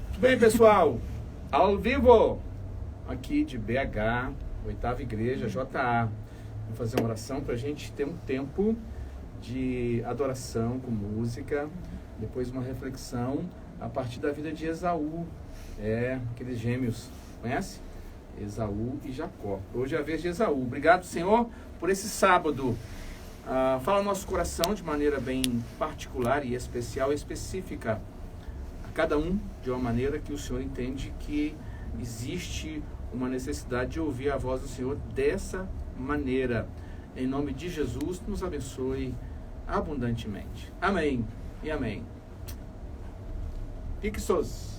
Muito bem, pessoal. Ao vivo, aqui de BH, 8ª Igreja, JA. Vou fazer uma oração para a gente ter um tempo de adoração com música, depois uma reflexão a partir da vida de Esaú, aqueles gêmeos, conhece? Esaú e Jacó. Hoje é a vez de Esaú. Obrigado, Senhor, por esse sábado. Fala no nosso coração de maneira bem particular e especial, específica, a cada um de uma maneira que o Senhor entende que existe uma necessidade de ouvir a voz do Senhor dessa maneira. Em nome de Jesus, nos abençoe abundantemente. Amém e amém. Pixos.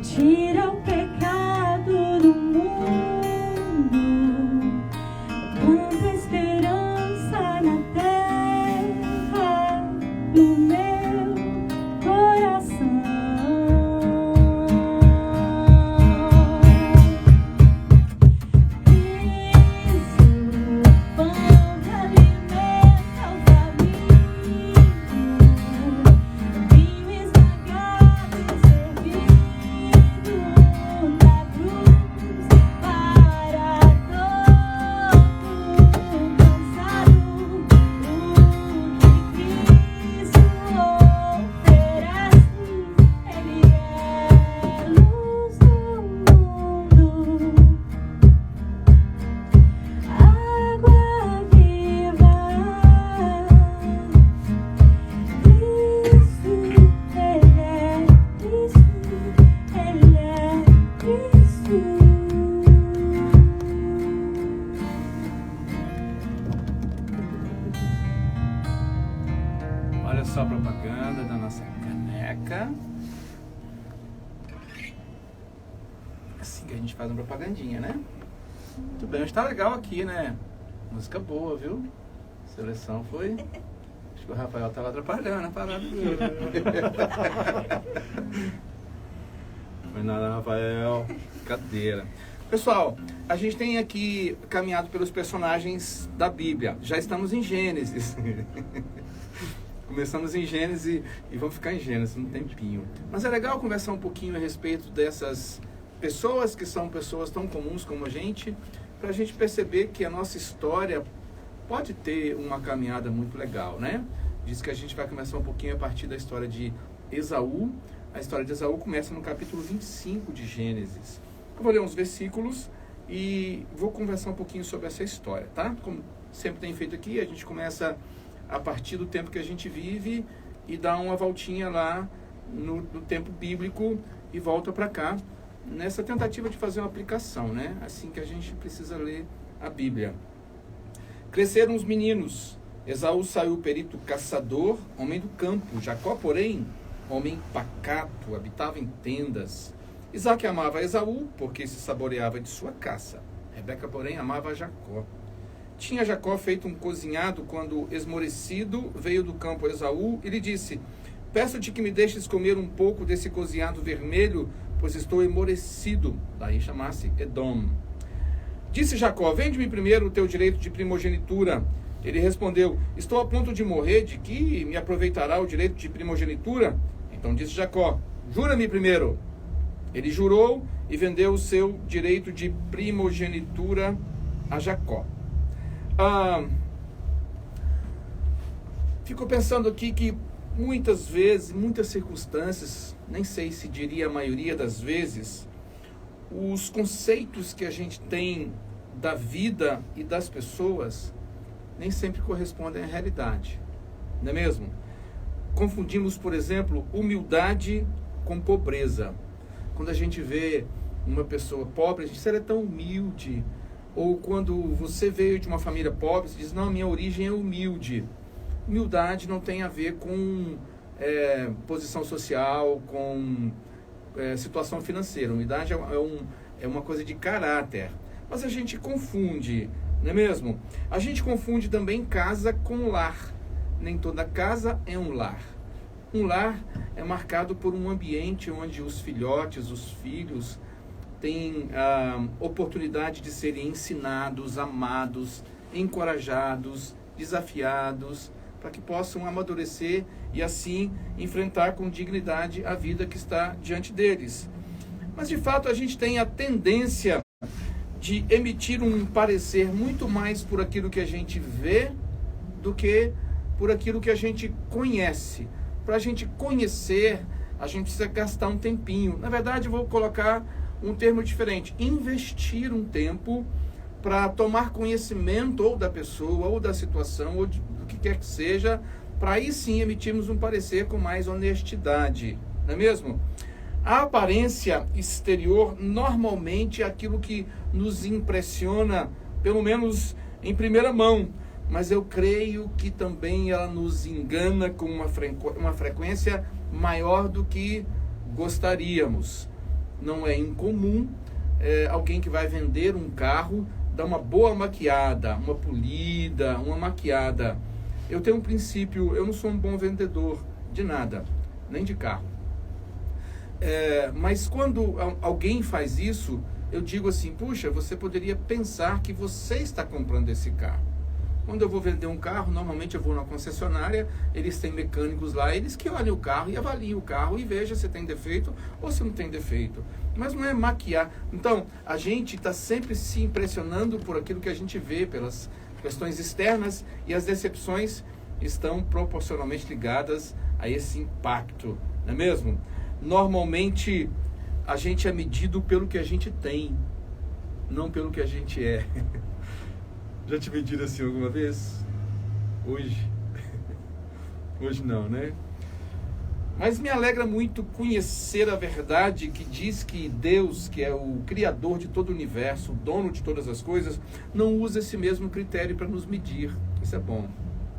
tira o pecado do mundo, planta esperança na terra do meu coração. Olha só a propaganda da nossa caneca. Assim que a gente faz uma propagandinha, né? Muito bem, está legal aqui, né? Música boa, viu? A seleção foi... Acho que o Rafael estava atrapalhando a parada dele. Foi nada, Rafael. Cadeira. Pessoal, a gente tem aqui caminhado pelos personagens da Bíblia. Já estamos em Gênesis. Começamos em Gênesis e vamos ficar em Gênesis um tempinho. Mas é legal conversar um pouquinho a respeito dessas pessoas que são pessoas tão comuns como a gente, para a gente perceber que a nossa história pode ter uma caminhada muito legal, né? Diz que a gente vai começar um pouquinho a partir da história de Esaú. A história de Esaú começa no capítulo 25 de Gênesis. Eu vou ler uns versículos e vou conversar um pouquinho sobre essa história, tá? Como sempre tem feito aqui, a gente começa a partir do tempo que a gente vive e dá uma voltinha lá no tempo bíblico e volta para cá, nessa tentativa de fazer uma aplicação, né? Assim que a gente precisa ler a Bíblia. Cresceram os meninos. Esaú saiu perito caçador, homem do campo. Jacó, porém, homem pacato, habitava em tendas. Isaque amava Esaú, porque se saboreava de sua caça. Rebeca, porém, amava Jacó. Tinha Jacó feito um cozinhado quando, esmorecido, veio do campo Esaú e lhe disse: peço-te que me deixes comer um pouco desse cozinhado vermelho, pois estou esmorecido. Daí chamasse Edom. Disse Jacó: vende-me primeiro o teu direito de primogenitura. Ele respondeu: estou a ponto de morrer, de que me aproveitará o direito de primogenitura? Então disse Jacó: jura-me primeiro. Ele jurou e vendeu o seu direito de primogenitura a Jacó. Fico pensando aqui que muitas vezes, muitas circunstâncias, nem sei se diria a maioria das vezes, os conceitos que a gente tem da vida e das pessoas nem sempre correspondem à realidade, não é mesmo? Confundimos, por exemplo, humildade com pobreza. Quando a gente vê uma pessoa pobre, a gente diz: ela é tão humilde. Ou quando você veio de uma família pobre, você diz: não, minha origem é humilde. Humildade não tem a ver com posição social, com situação financeira. Humildade é uma coisa de caráter. Mas a gente confunde, não é mesmo? A gente confunde também casa com lar. Nem toda casa é um lar. Um lar é marcado por um ambiente onde os filhotes, os filhos, têm a oportunidade de serem ensinados, amados, encorajados, desafiados, para que possam amadurecer e assim enfrentar com dignidade a vida que está diante deles. Mas de fato a gente tem a tendência de emitir um parecer muito mais por aquilo que a gente vê do que por aquilo que a gente conhece. Para a gente conhecer, a gente precisa gastar um tempinho. Na verdade, eu vou colocar um termo diferente: investir um tempo para tomar conhecimento ou da pessoa, ou da situação, ou do que quer que seja, para aí sim emitirmos um parecer com mais honestidade, não é mesmo? A aparência exterior normalmente é aquilo que nos impressiona, pelo menos em primeira mão, mas eu creio que também ela nos engana com uma frequência maior do que gostaríamos. não é incomum alguém que vai vender um carro dar uma boa maquiada, uma polida, uma maquiada. Eu tenho um princípio, eu não sou um bom vendedor de nada, nem de carro. Mas quando alguém faz isso, eu digo assim, puxa, você poderia pensar que você está comprando esse carro. Quando eu vou vender um carro, normalmente eu vou na concessionária, eles têm mecânicos lá, eles que olham o carro e avaliam o carro e vejam se tem defeito ou se não tem defeito. Mas não é maquiar. Então, a gente está sempre se impressionando por aquilo que a gente vê, pelas questões externas, e as decepções estão proporcionalmente ligadas a esse impacto, não é mesmo? Normalmente, a gente é medido pelo que a gente tem, não pelo que a gente é. Já te mediram assim alguma vez? Hoje? Hoje não, né? Mas me alegra muito conhecer a verdade que diz que Deus, que é o Criador de todo o universo, o dono de todas as coisas, não usa esse mesmo critério para nos medir. Isso é bom.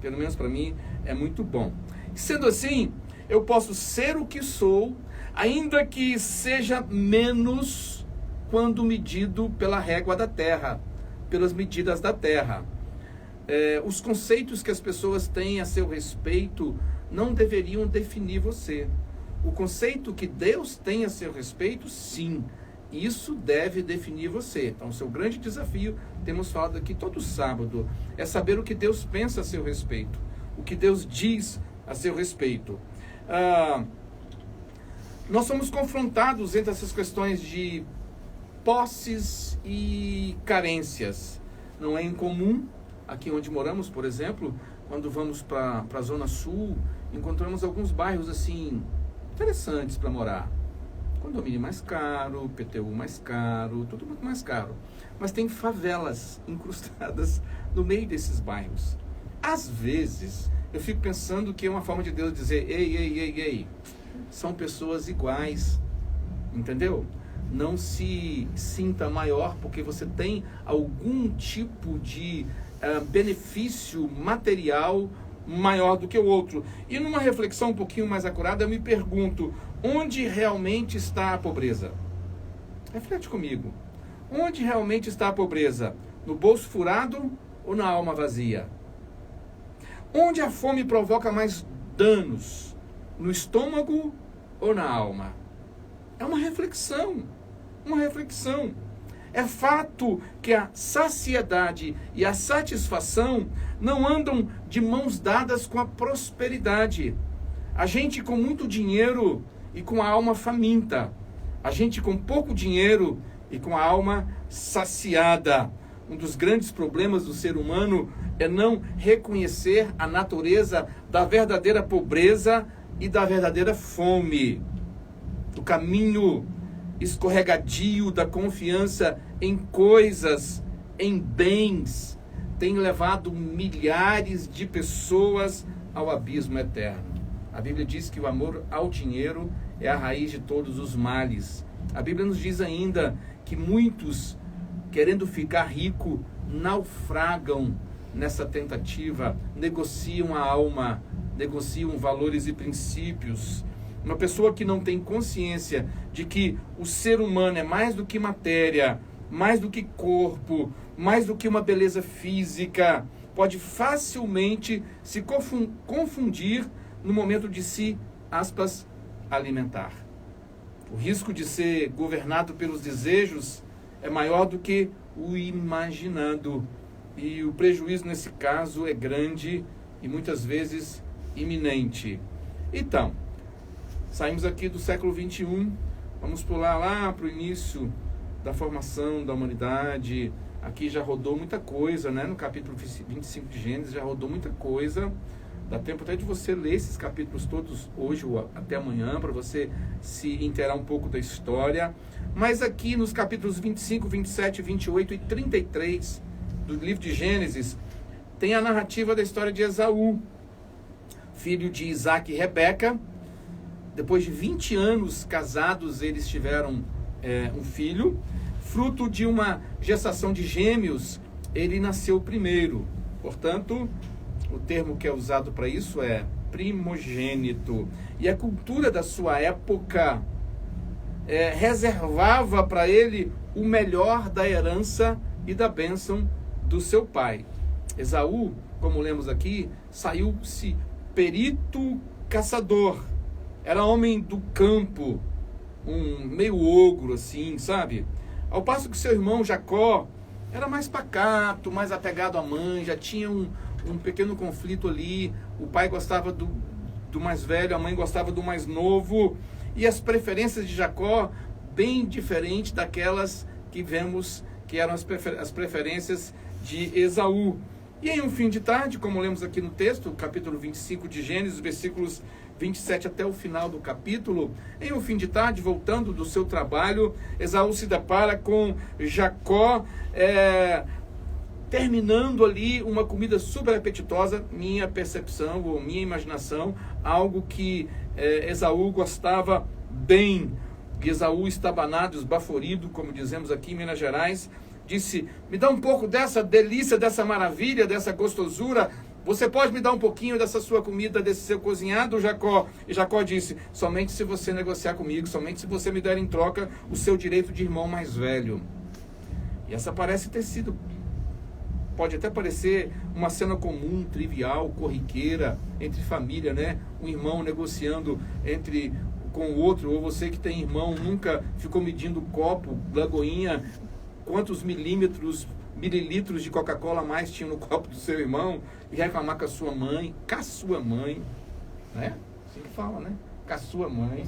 Pelo menos para mim é muito bom. Sendo assim, eu posso ser o que sou, ainda que seja menos quando medido pela régua da terra, pelas medidas da terra. Os conceitos que as pessoas têm a seu respeito não deveriam definir você. O conceito que Deus tem a seu respeito, sim, isso deve definir você. Então, o seu grande desafio, temos falado aqui todo sábado, é saber o que Deus pensa a seu respeito, o que Deus diz a seu respeito. Nós somos confrontados entre essas questões de posses e carências. Não é incomum, aqui onde moramos, por exemplo, quando vamos para a Zona Sul, encontramos alguns bairros assim interessantes para morar. Condomínio mais caro, PTU mais caro, tudo muito mais caro. Mas tem favelas incrustadas no meio desses bairros. Às vezes, eu fico pensando que é uma forma de Deus dizer, ei, são pessoas iguais, entendeu? Não se sinta maior porque você tem algum tipo de benefício material maior do que o outro. E numa reflexão um pouquinho mais acurada, eu me pergunto, onde realmente está a pobreza? Reflete comigo. Onde realmente está a pobreza? No bolso furado ou na alma vazia? Onde a fome provoca mais danos? No estômago ou na alma? É uma reflexão. Uma reflexão. É fato que a saciedade e a satisfação não andam de mãos dadas com a prosperidade. A gente com muito dinheiro e com a alma faminta. A gente com pouco dinheiro e com a alma saciada. Um dos grandes problemas do ser humano é não reconhecer a natureza da verdadeira pobreza e da verdadeira fome. O caminho escorregadio da confiança em coisas, em bens, tem levado milhares de pessoas ao abismo eterno. A Bíblia diz que o amor ao dinheiro é a raiz de todos os males. A Bíblia nos diz ainda que muitos, querendo ficar rico, naufragam nessa tentativa, negociam a alma, negociam valores e princípios. Uma pessoa que não tem consciência de que o ser humano é mais do que matéria, mais do que corpo, mais do que uma beleza física, pode facilmente se confundir no momento de se, aspas, alimentar. O risco de ser governado pelos desejos é maior do que o imaginado. E o prejuízo nesse caso é grande e muitas vezes iminente. Então, saímos aqui do século XXI, vamos pular lá para o início da formação da humanidade. Aqui já rodou muita coisa, né? No capítulo 25 de Gênesis já rodou muita coisa. Dá tempo até de você ler esses capítulos todos hoje ou até amanhã, para você se inteirar um pouco da história. Mas aqui nos capítulos 25, 27, 28 e 33 do livro de Gênesis, tem a narrativa da história de Esaú, filho de Isaac e Rebeca. Depois de 20 anos casados, eles tiveram um filho. Fruto de uma gestação de gêmeos, ele nasceu primeiro. Portanto, o termo que é usado para isso é primogênito. E a cultura da sua época reservava para ele o melhor da herança e da bênção do seu pai. Esaú, como lemos aqui, saiu-se perito caçador. Era homem do campo, um meio ogro assim, sabe? Ao passo que seu irmão Jacó era mais pacato, mais apegado à mãe, já tinha um pequeno conflito ali. O pai gostava do mais velho, a mãe gostava do mais novo. E as preferências de Jacó, bem diferentes daquelas que vemos que eram as preferências de Esaú. E em um fim de tarde, como lemos aqui no texto, capítulo 25 de Gênesis, versículos 27 até o final do capítulo, em um fim de tarde, voltando do seu trabalho, Esaú se depara com Jacó, terminando ali uma comida super apetitosa, minha percepção ou minha imaginação, algo que Esaú gostava bem. Esaú estabanado, esbaforido, como dizemos aqui em Minas Gerais, disse: me dá um pouco dessa delícia, dessa maravilha, dessa gostosura. Você pode me dar um pouquinho dessa sua comida, desse seu cozinhado, Jacó? E Jacó disse: somente se você negociar comigo, somente se você me der em troca o seu direito de irmão mais velho. E essa parece ter sido, pode até parecer uma cena comum, trivial, corriqueira, entre família, né? Um irmão negociando com o outro, ou você que tem irmão, nunca ficou medindo copo, lagoinha, quantos mililitros de Coca-Cola mais tinha no copo do seu irmão, e reclamar com a sua mãe, né? Assim que fala, né? Com a sua mãe.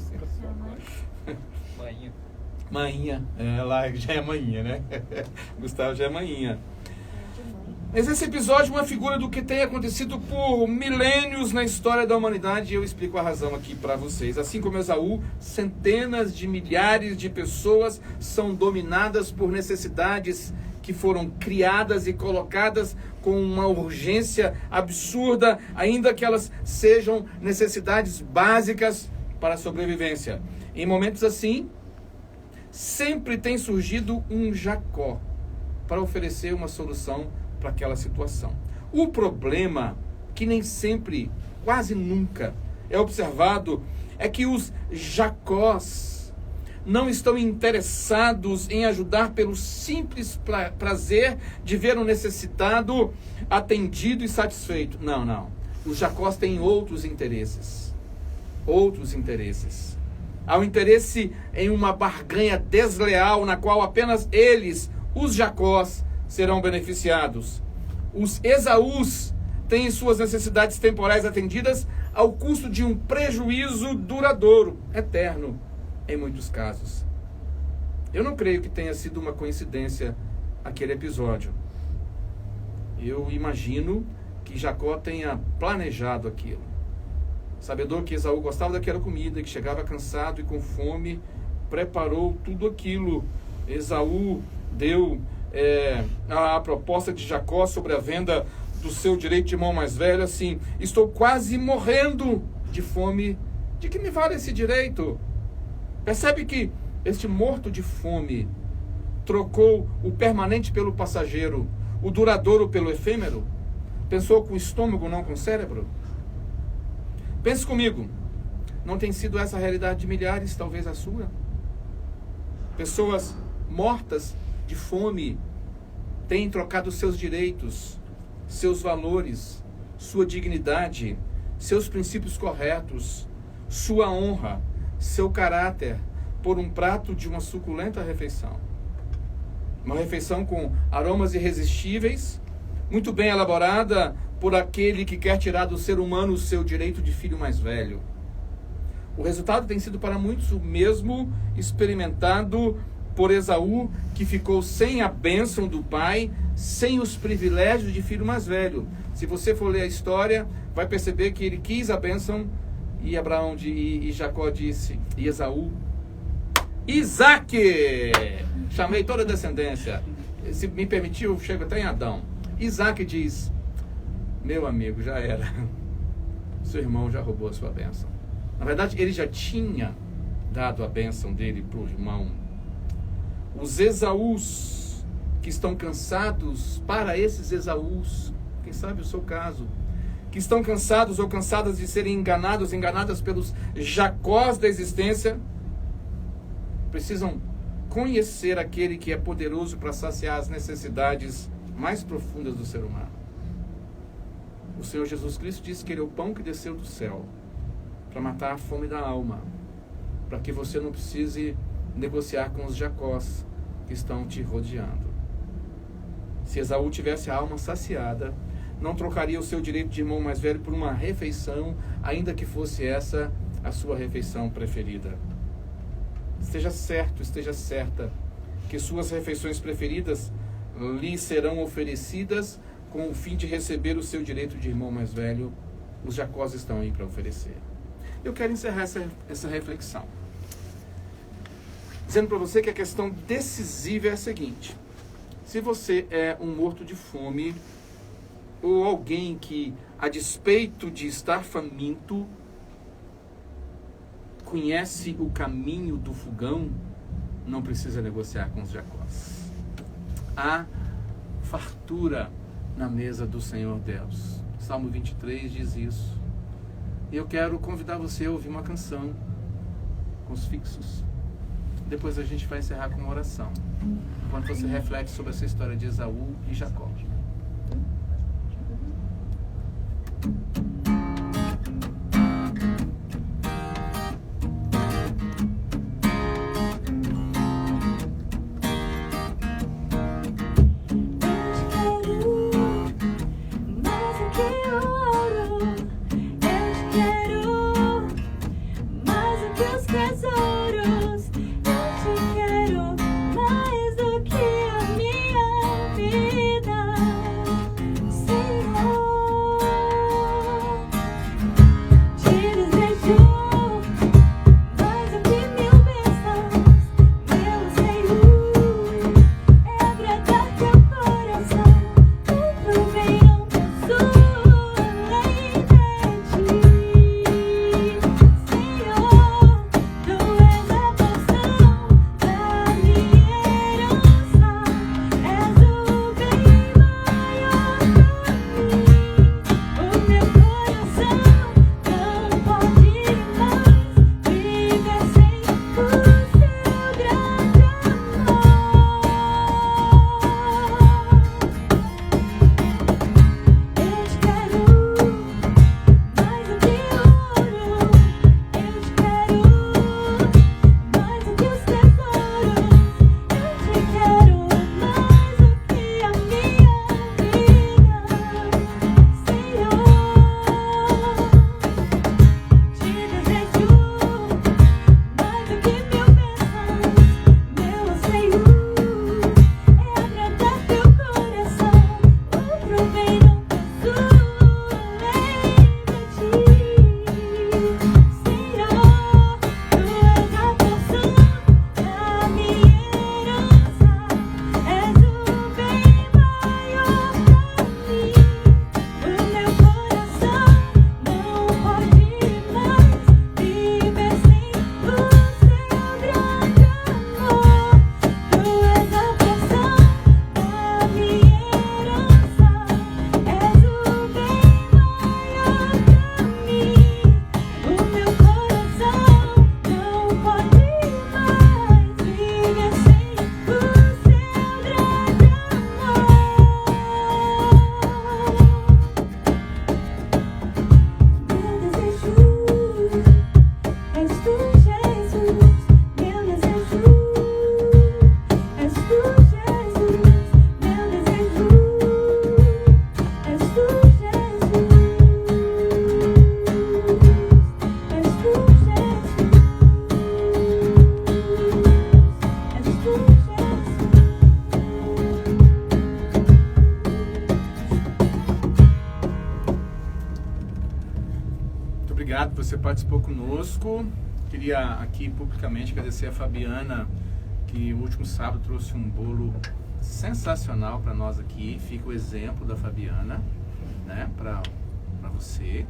Mainha. Ela já é mainha, né? Gustavo já é mainha. Mas esse episódio é uma figura do que tem acontecido por milênios na história da humanidade, e eu explico a razão aqui para vocês. Assim como Esaú, centenas de milhares de pessoas são dominadas por necessidades que foram criadas e colocadas com uma urgência absurda, ainda que elas sejam necessidades básicas para a sobrevivência. Em momentos assim, sempre tem surgido um Jacó para oferecer uma solução para aquela situação. O problema, que nem sempre, quase nunca, é observado, é que os Jacós não estão interessados em ajudar pelo simples prazer de ver um necessitado atendido e satisfeito. Não. Os Jacós têm outros interesses. Há um interesse em uma barganha desleal na qual apenas eles, os Jacós, serão beneficiados. Os Esaús têm suas necessidades temporais atendidas ao custo de um prejuízo duradouro, eterno, em muitos casos. Eu não creio que tenha sido uma coincidência aquele episódio. Eu imagino que Jacó tenha planejado aquilo. Sabedor que Esaú gostava daquela comida, que chegava cansado e com fome, preparou tudo aquilo. Esaú deu a proposta de Jacó sobre a venda do seu direito de irmão mais velho, assim: estou quase morrendo de fome, de que me vale esse direito? Percebe que este morto de fome trocou o permanente pelo passageiro, o duradouro pelo efêmero? Pensou com o estômago, não com o cérebro? Pense comigo, não tem sido essa a realidade de milhares, talvez a sua? Pessoas mortas de fome têm trocado seus direitos, seus valores, sua dignidade, seus princípios corretos, sua honra, seu caráter, por um prato de uma suculenta refeição. Uma refeição com aromas irresistíveis, muito bem elaborada por aquele que quer tirar do ser humano o seu direito de filho mais velho. O resultado tem sido para muitos o mesmo experimentado por Esaú, que ficou sem a bênção do pai, sem os privilégios de filho mais velho. Se você for ler a história, vai perceber que ele quis a bênção, e Jacó disse, e Esaú, Isaac! Chamei toda a descendência. Se me permitiu, eu chego até em Adão. Isaac diz: meu amigo, já era. Seu irmão já roubou a sua bênção. Na verdade, ele já tinha dado a bênção dele para o irmão. Os Esaús que estão cansados, para esses Esaús, quem sabe o seu caso, que estão cansados ou cansadas de serem enganadas pelos Jacós da existência, precisam conhecer aquele que é poderoso para saciar as necessidades mais profundas do ser humano. O Senhor Jesus Cristo disse que Ele é o pão que desceu do céu para matar a fome da alma, para que você não precise negociar com os Jacós que estão te rodeando. Se Esaú tivesse a alma saciada, não trocaria o seu direito de irmão mais velho por uma refeição, ainda que fosse essa a sua refeição preferida. Esteja certo, esteja certa que suas refeições preferidas lhe serão oferecidas com o fim de receber o seu direito de irmão mais velho. Os Jacós estão aí para oferecer. Eu quero encerrar essa reflexão dizendo para você que a questão decisiva é a seguinte: se você é um morto de fome ou alguém que, a despeito de estar faminto, conhece o caminho do fogão, não precisa negociar com os Jacós. Há fartura na mesa do Senhor Deus. Salmo 23 diz isso. E eu quero convidar você a ouvir uma canção com os fixos. Depois a gente vai encerrar com uma oração, enquanto você reflete sobre essa história de Esaú e Jacó. Obrigado por você participou conosco. Queria aqui publicamente agradecer a Fabiana, que o último sábado trouxe um bolo sensacional para nós aqui. Fica o exemplo da Fabiana, né, para você.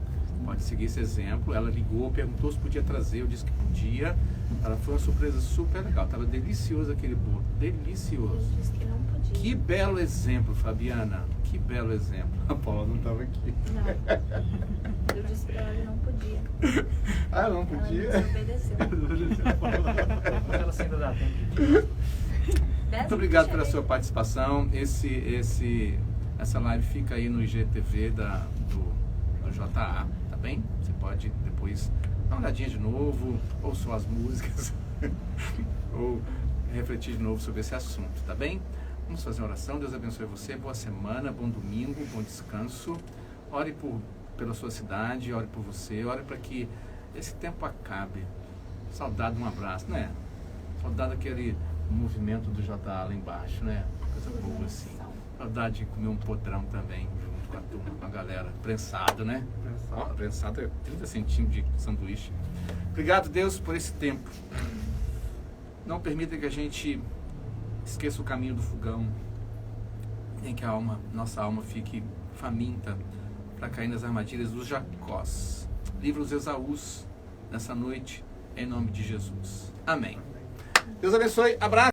Pode seguir esse exemplo. Ela ligou, perguntou se podia trazer, eu disse que podia. Ela foi uma surpresa super legal. Tava delicioso aquele bolo, delicioso. Eu disse que não podia. Que belo exemplo, Fabiana. Que belo exemplo. A Paula não estava aqui. Não. Eu disse pra ela que não podia. Ah, não Ela podia? me desobedeceu. Ela ainda dá tempo. Muito obrigado pela sua participação. Essa live fica aí no IGTV do JA, tá bem? Você pode depois dar uma olhadinha de novo, ou só as músicas, ou refletir de novo sobre esse assunto, tá bem? Vamos fazer uma oração. Deus abençoe você. Boa semana, bom domingo, bom descanso. Ore pela sua cidade, ore por você, ore para que esse tempo acabe. Saudade de um abraço, né? Saudade daquele movimento do JA lá embaixo, né? Coisa boa assim. Saudade de comer um podrão também, junto com a turma, com a galera. Prensado, né? Ó, prensado é 30 centímetros de sanduíche. Obrigado, Deus, por esse tempo. Não permita que a gente esqueça o caminho do fogão, nem que nossa alma fique faminta para cair nas armadilhas dos Jacós. Livra os Esaús nessa noite, em nome de Jesus. Amém. Deus abençoe. Abraço.